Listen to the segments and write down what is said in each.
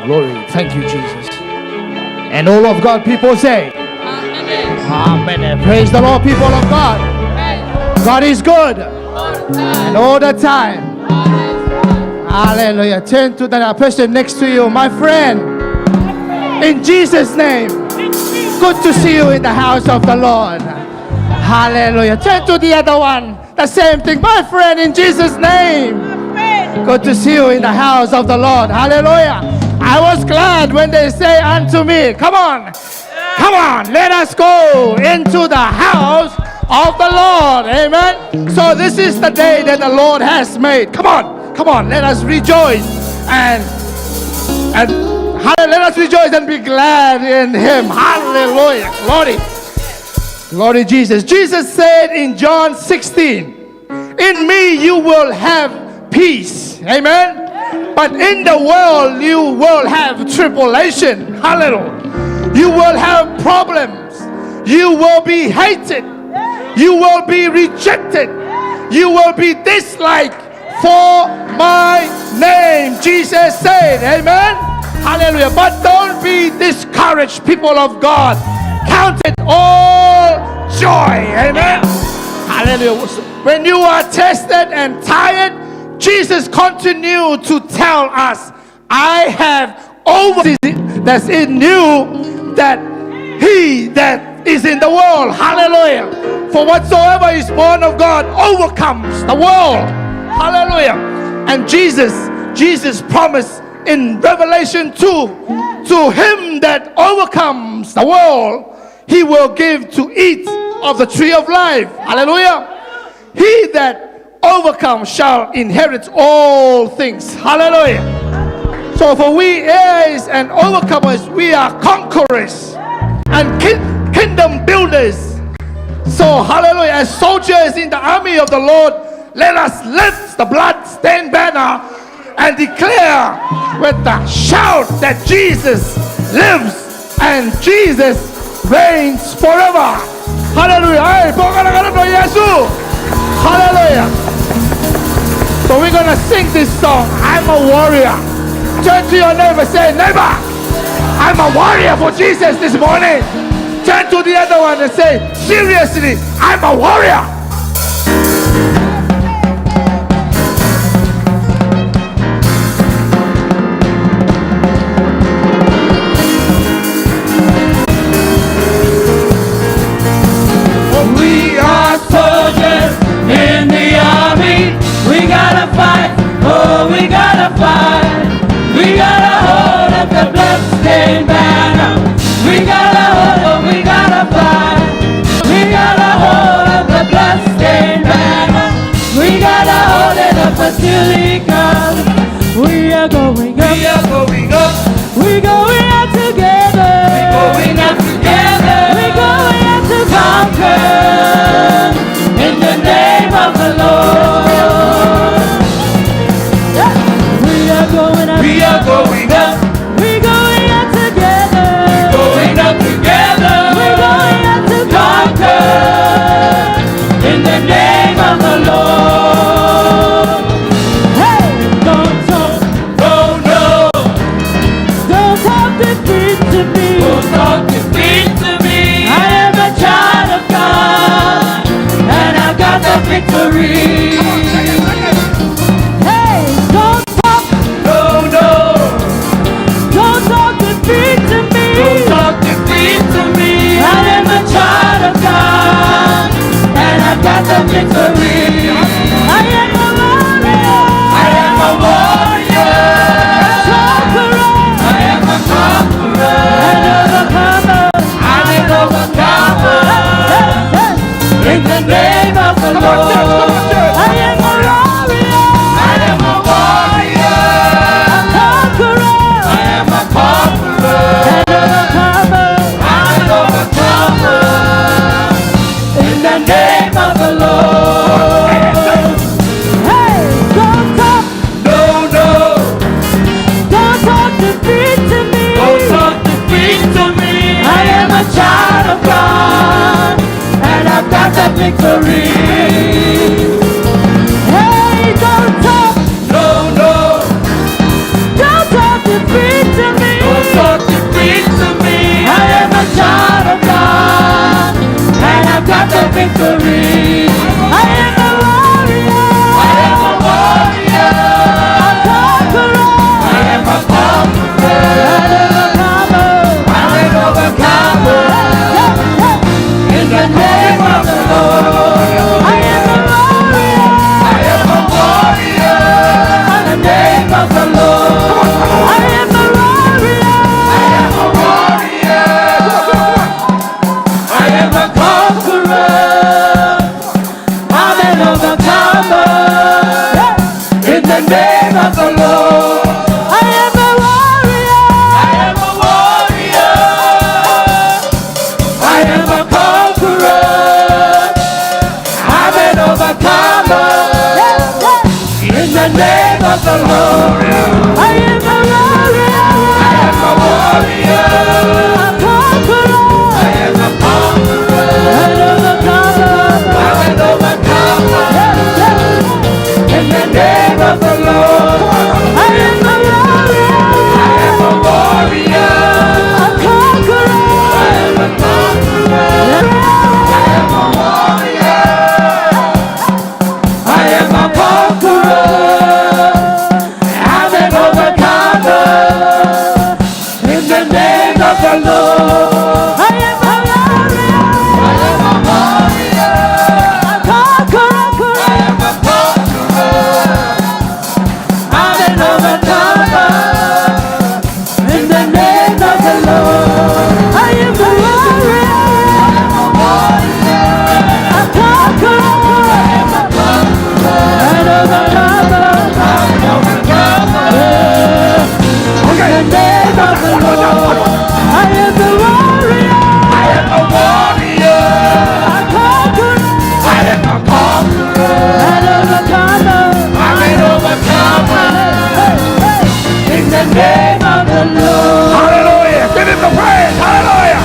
Glory. Thank you, Jesus. And all of God people say, Amen. Praise the Lord, people of God. God is good. And all the time. Hallelujah. Turn to the person next to you, my friend. In Jesus' name. Good to see you in the house of the Lord. Hallelujah. Turn to the other one. The same thing, my friend, in Jesus' name. Good to see you in the house of the Lord. Hallelujah. I was glad when they say unto me, come on, let us go into the house of the Lord. Amen. So this is the day that the Lord has made. Come on, let us rejoice and let us rejoice and be glad in Him. Hallelujah. Glory Jesus. Jesus said in John 16, in me you will have peace. Amen. But in the world you will have tribulation. Hallelujah. You will have problems. You will be hated. You will be rejected. You will be disliked for my name. Jesus said, amen. Hallelujah. But don't be discouraged, people of God. Count it all joy. Amen. Hallelujah. When you are tested and tired, Jesus continued to tell us, I have over that's in you that he that is in the world. Hallelujah. For whatsoever is born of God overcomes the world. Hallelujah. And Jesus promised in Revelation 2, to him that overcomes the world, he will give to eat of the tree of life. Hallelujah. He that overcomes shall inherit all things. Hallelujah. So for we heirs and overcomers, we are conquerors and kingdom builders. So hallelujah, as soldiers in the army of the Lord, let us lift the blood-stained banner and declare with the shout that Jesus lives and Jesus reigns forever. Hallelujah. Hallelujah. So we're going to sing this song, I'm a warrior. Turn to your neighbor, say, neighbor, I'm a warrior for Jesus this morning. Turn to the other one and say, seriously, I'm a warrior. We are soldiers in the army. We gotta fight, oh we gotta fight. We gotta hold up the blood-stained banner. We gotta hold, oh we gotta fight. We gotta hold up the blood victory. Hey, don't talk. No, no. Don't talk defeat to me. Don't talk defeat to me. I am a child of God, and I've got the victory. I am a warrior. I am a warrior. A conqueror. I am a conqueror. I'm an overcomer. In the name of the Lord. I am a warrior. I am a warrior. In the name of the Lord. I am a warrior. I am a warrior. I am a conqueror. I'm an overcomer. In the name of the Lord. I am a warrior. I am a warrior. I am a conqueror. I'm an overcomer. In the name of the Lord. I am a warrior. I am a warrior. A conqueror. I am a conqueror. An overcomer. I'm an overcomer. In the name of the Lord. I am a warrior. I am a warrior. A conqueror. I am a conqueror. I am a warrior. I am a conqueror. I'm an overcomer. In the name of the Lord. I am a warrior. I am a warrior. A conqueror. I am a conqueror. I'm an overcomer. In the name of the Lord. I am a warrior. I am a warrior. A conqueror. I am a conqueror. An overcomer. I'm an overcomer. In the name of the Lord. I am a warrior. I am a warrior. A conqueror. I am a conqueror. An overcomer. I'm an overcomer. In the name of the Lord. Hallelujah. Give him the praise. Hallelujah.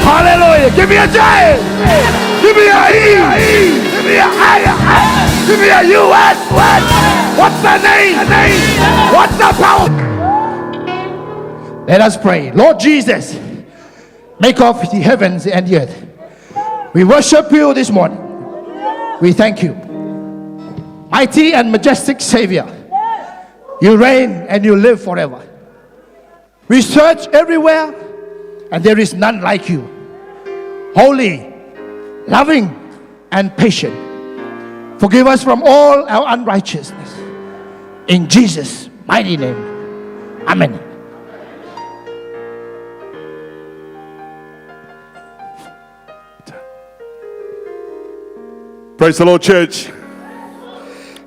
Hallelujah. Give me a J. Give me a E. Give me a I. Give me a U. What? What's the name? What's the power? Let us pray. Lord Jesus, make of the heavens and the earth. We worship you this morning. We thank you. Mighty and majestic Savior. You reign and you live forever. We search everywhere and there is none like you. Holy, loving, and patient. Forgive us from all our unrighteousness. In Jesus' mighty name. Amen. Praise the Lord, church.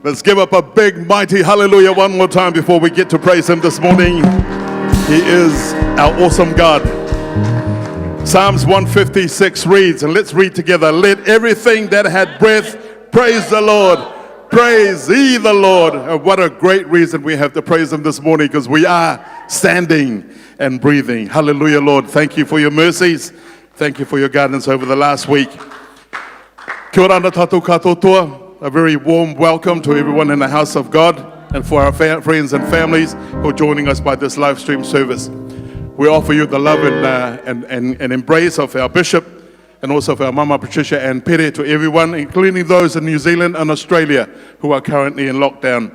Let's give up a big, mighty hallelujah one more time before we get to praise him this morning. He is our awesome God. Psalms 156 reads, and let's read together. Let everything that had breath praise the Lord. Praise ye the Lord. And what a great reason we have to praise him this morning, because we are standing and breathing. Hallelujah, Lord. Thank you for your mercies. Thank you for your guidance over the last week. Kia ora na tātou katoa. A very warm welcome to everyone in the house of God, and for our friends and families who are joining us by this live stream service. We offer you the love and embrace of our bishop, and also of our Mama Patricia and Pere, to everyone, including those in New Zealand and Australia who are currently in lockdown.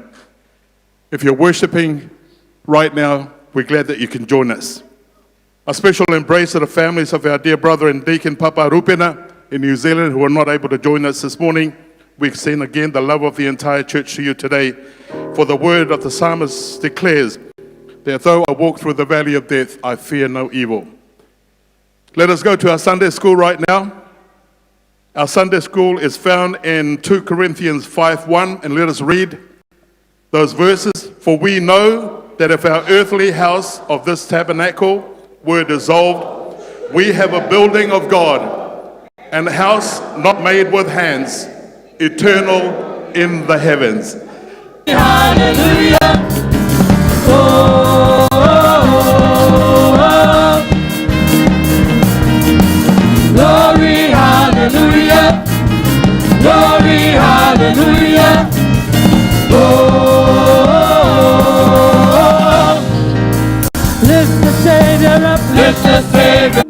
If you're worshiping right now, we're glad that you can join us. A special embrace to the families of our dear brother and deacon Papa Rupena in New Zealand who are not able to join us this morning. We extend again the love of the entire church to you today. For the word of the psalmist declares that though I walk through the valley of death, I fear no evil. Let us go to our Sunday school right now. Our Sunday school is found in 2 Corinthians 5:1, and let us read those verses. For we know that if our earthly house of this tabernacle were dissolved, we have a building of God, and a house not made with hands, eternal in the heavens. Hallelujah. Oh, oh, oh. Glory, hallelujah. hallelujah. Oh, lift the Savior up, lift the Savior